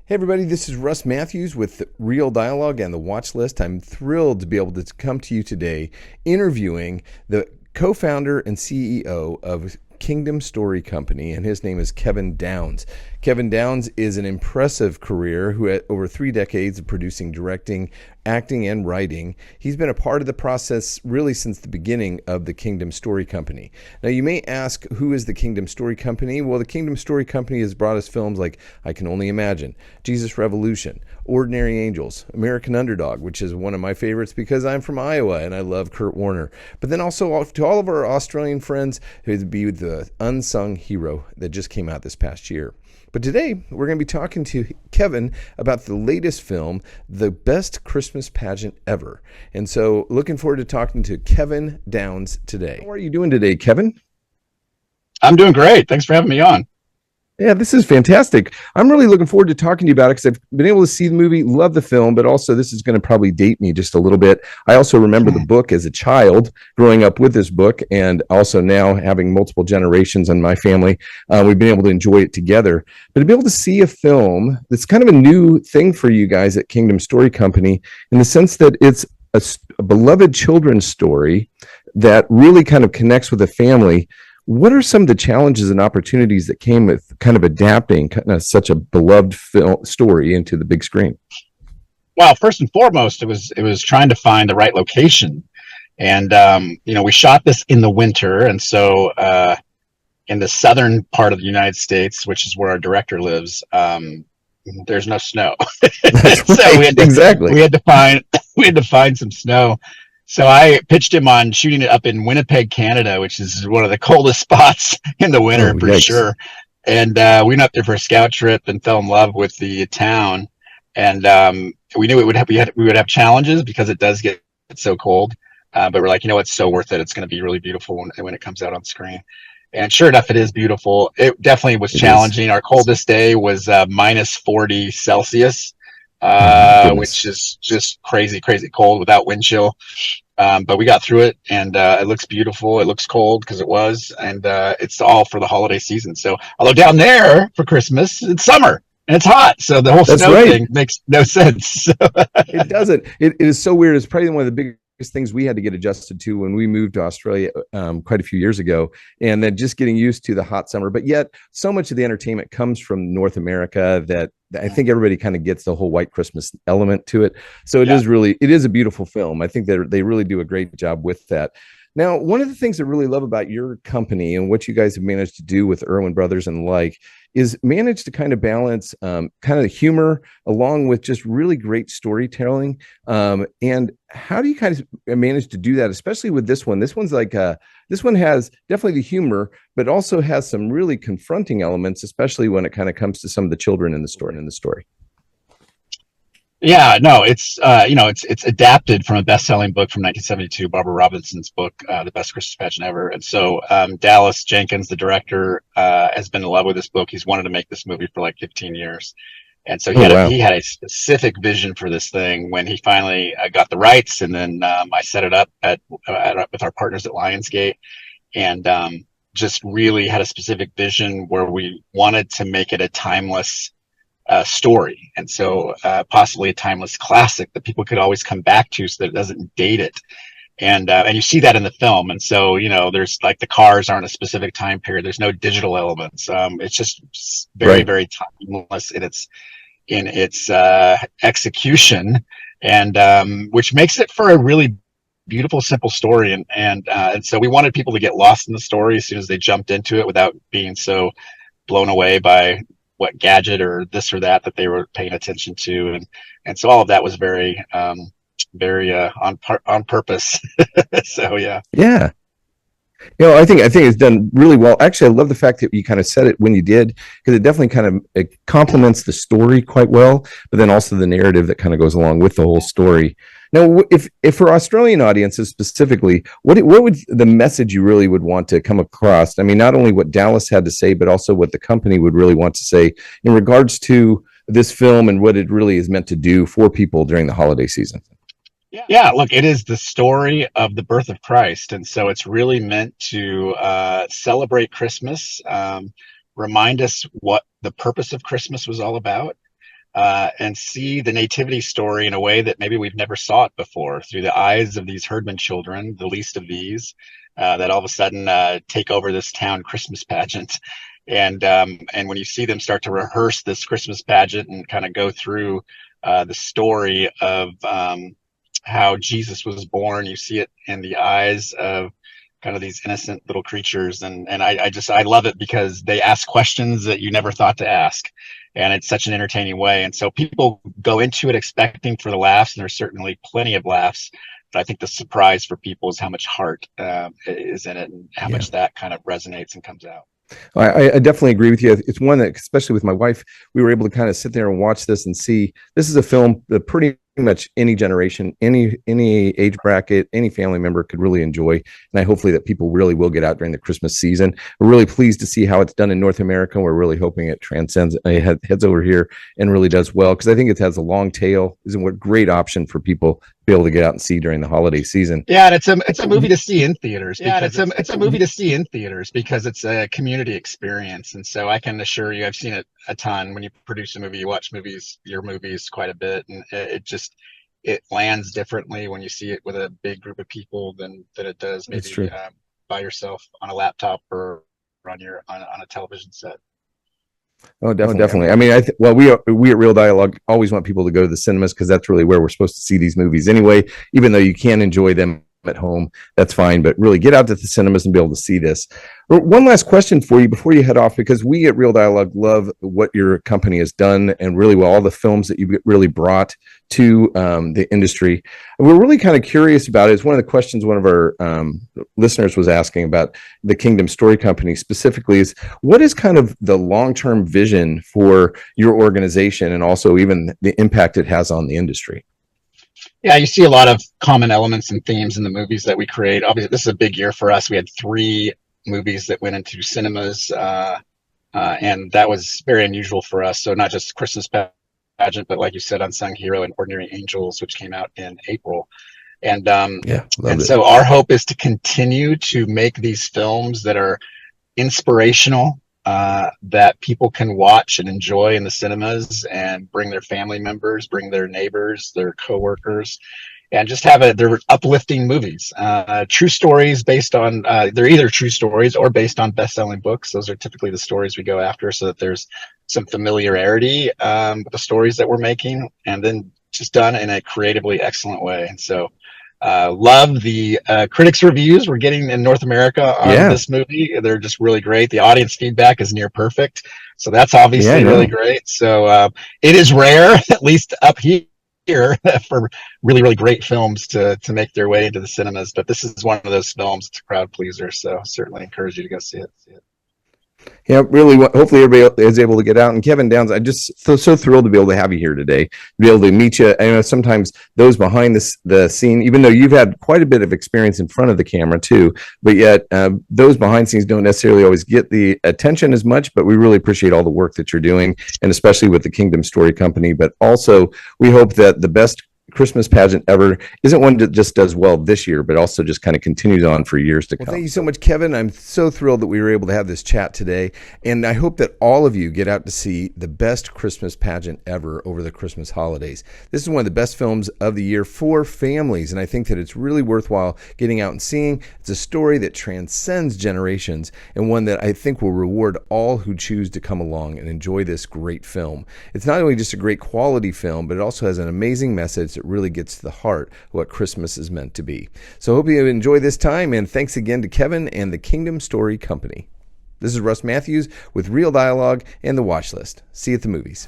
Hey everybody, this is Russ Matthews with Real Dialogue and the Watch List. I'm thrilled to be able to come to you today interviewing the co-founder and CEO of Kingdom Story Company, and his name is Kevin Downs. Kevin Downs is an impressive career who had over 3 decades of producing, directing, acting, and writing. He's been a part of the process really since the beginning of the Kingdom Story Company. Now, you may ask, who is the Kingdom Story Company? Well, the Kingdom Story Company has brought us films like I Can Only Imagine, Jesus Revolution, Ordinary Angels, American Underdog, which is one of my favorites because I'm from Iowa and I love Kurt Warner. But then also to all of our Australian friends, who'd be the Unsung Hero that just came out this past year. But today, we're going to be talking to Kevin about the latest film, The Best Christmas Pageant Ever. And so, looking forward to talking to Kevin Downs today. How are you doing today, Kevin? I'm doing great. Thanks for having me on. Yeah, this is fantastic. I'm really looking forward to talking to you about it because I've been able to see the movie, love the film, but also this is going to probably date me just a little bit. I also remember the book as a child, growing up with this book, and also now having multiple generations in my family. We've been able to enjoy it together. But to be able to see a film that's kind of a new thing for you guys at Kingdom Story Company, in the sense that it's a beloved children's story that really kind of connects with the family. What are some of the challenges and opportunities that came with kind of adapting such a beloved story into the big screen? Well, first and foremost, it was trying to find the right location, and we shot this in the winter, and so in the southern part of the United States, which is where our director lives, there's no snow. That's So right, exactly. we had to find some snow. So I pitched him on shooting it up in Winnipeg, Canada, which is one of the coldest spots in the winter Oh, for yikes. sure. And we went up there for a scout trip and fell in love with the town. And we knew we would have challenges because it does get so cold. But we're like, it's so worth it. It's going to be really beautiful when it comes out on screen. And sure enough, it is beautiful. It definitely was It is. challenging. Our coldest day was minus 40 Celsius, Oh, my which goodness. is just crazy, crazy cold without wind chill. But we got through it, and it looks beautiful. It looks cold because it was, and it's all for the holiday season. So, although down there for Christmas, it's summer and it's hot, so the whole That's snow right. thing makes no sense. It doesn't. It is so weird. It's probably one of the biggest things we had to get adjusted to when we moved to Australia quite a few years ago, and then just getting used to the hot summer. But yet, so much of the entertainment comes from North America that I think everybody kind of gets the whole white Christmas element to it. So Yeah. it is a beautiful film. I think that they really do a great job with that. Now, one of the things I really love about your company and what you guys have managed to do with Irwin Brothers and the like is manage to kind of balance kind of humor along with just really great storytelling. And how do you kind of manage to do that, especially with this one? This one's like this one has definitely the humor, but also has some really confronting elements, especially when it kind of comes to some of the children in the story. Yeah, no, it's adapted from a best-selling book from 1972, Barbara Robinson's book, The Best Christmas Pageant Ever. And so Dallas Jenkins, the director, has been in love with this book. He's wanted to make this movie for like 15 years. And so Oh, wow. he had a specific vision for this thing when he finally got the rights, and then I set it up with our partners at Lionsgate, and just really had a specific vision where we wanted to make it a timeless story, and so possibly a timeless classic that people could always come back to, so that it doesn't date it. And you see that in the film. And so there's like the cars aren't a specific time period. There's no digital elements. It's just very, Right. very timeless in its execution, and which makes it for a really beautiful, simple story. And so we wanted people to get lost in the story as soon as they jumped into it, without being so blown away by what gadget or this or that they were paying attention to. And so all of that was very on purpose. So yeah. Yeah. I think it's done really well. Actually, I love the fact that you kind of said it when you did, because it definitely kind of it complements the story quite well, but then also the narrative that kind of goes along with the whole story. Now, if for Australian audiences specifically, what would the message you really would want to come across? I mean, not only what Dallas had to say, but also what the company would really want to say in regards to this film and what it really is meant to do for people during the holiday season. Yeah, look, it is the story of the birth of Christ. And so it's really meant to celebrate Christmas, remind us what the purpose of Christmas was all about, and see the nativity story in a way that maybe we've never saw it before, through the eyes of these herdman children, the least of these, that all of a sudden take over this town Christmas pageant. And when you see them start to rehearse this Christmas pageant and kind of go through the story of how Jesus was born, you see it in the eyes of kind of these innocent little creatures. And I love it because they ask questions that you never thought to ask. And it's such an entertaining way. And so people go into it expecting for the laughs, and there's certainly plenty of laughs. But I think the surprise for people is how much heart is in it, and how much that kind of resonates and comes out. I definitely agree with you. It's one that, especially with my wife, we were able to kind of sit there and watch this and see. This is a film that pretty much any generation, any age bracket, any family member could really enjoy. And I hopefully that people really will get out during the Christmas season. We're really pleased to see how it's done in North America. We're really hoping it transcends, heads over here and really does well, because I think it has a long tail. Is a great option for people to be able to get out and see during the holiday season. Yeah, and it's a movie to see in theaters. Yeah, it's a movie to see in theaters because it's a community experience. And so I can assure you, I've seen it a ton. When you produce a movie, you watch your movies quite a bit, and it lands differently when you see it with a big group of people than it does maybe by yourself on a laptop or on a television set. Oh, definitely. I mean, we at Real Dialogue always want people to go to the cinemas, because that's really where we're supposed to see these movies anyway. Even though you can enjoy them at home, that's fine, but really get out to the cinemas and be able to see this. One last question for you before you head off, because we at Real Dialogue love what your company has done, and really well all the films that you've really brought to the industry. And we're really kind of curious about it. It's one of the questions one of our listeners was asking about the Kingdom Story Company specifically, is what is kind of the long-term vision for your organization, and also even the impact it has on the industry? Yeah, you see a lot of common elements and themes in the movies that we create. Obviously, this is a big year for us. We had 3 movies that went into cinemas, and that was very unusual for us. So not just Christmas Pageant, but like you said, Unsung Hero and Ordinary Angels, which came out in April. And so our hope is to continue to make these films that are inspirational, that people can watch and enjoy in the cinemas, and bring their family members, bring their neighbors, their coworkers, and just they're uplifting movies, true stories based on, they're either true stories or based on best-selling books. Those are typically the stories we go after, so that there's some familiarity with the stories that we're making, and then just done in a creatively excellent way. And so love the critics reviews we're getting in North America on this movie. They're just really great. The audience feedback is near perfect, so that's obviously really great. So it is rare, at least up here, for really, really great films to make their way into the cinemas. But this is one of those films. It's a crowd pleaser, so certainly encourage you to go see it. Yeah, really. Hopefully everybody is able to get out. And Kevin Downs, I'm just so thrilled to be able to have you here today, to be able to meet you. I know sometimes those behind the scene, even though you've had quite a bit of experience in front of the camera too, but yet those behind scenes don't necessarily always get the attention as much. But we really appreciate all the work that you're doing, and especially with the Kingdom Story Company. But also, we hope that the best Christmas pageant ever isn't one that just does well this year, but also just kind of continues on for years to come. Thank you so much, Kevin. I'm so thrilled that we were able to have this chat today, and I hope that all of you get out to see the best Christmas pageant ever over the Christmas holidays. This is one of the best films of the year for families, and I think that it's really worthwhile getting out and seeing. It's a story that transcends generations, and one that I think will reward all who choose to come along and enjoy this great film. It's not only just a great quality film, but it also has an amazing message that really gets to the heart of what Christmas is meant to be. So I hope you enjoy this time, and thanks again to Kevin and the Kingdom Story Company. This is Russ Matthews with Real Dialogue and The Watch List. See you at the movies.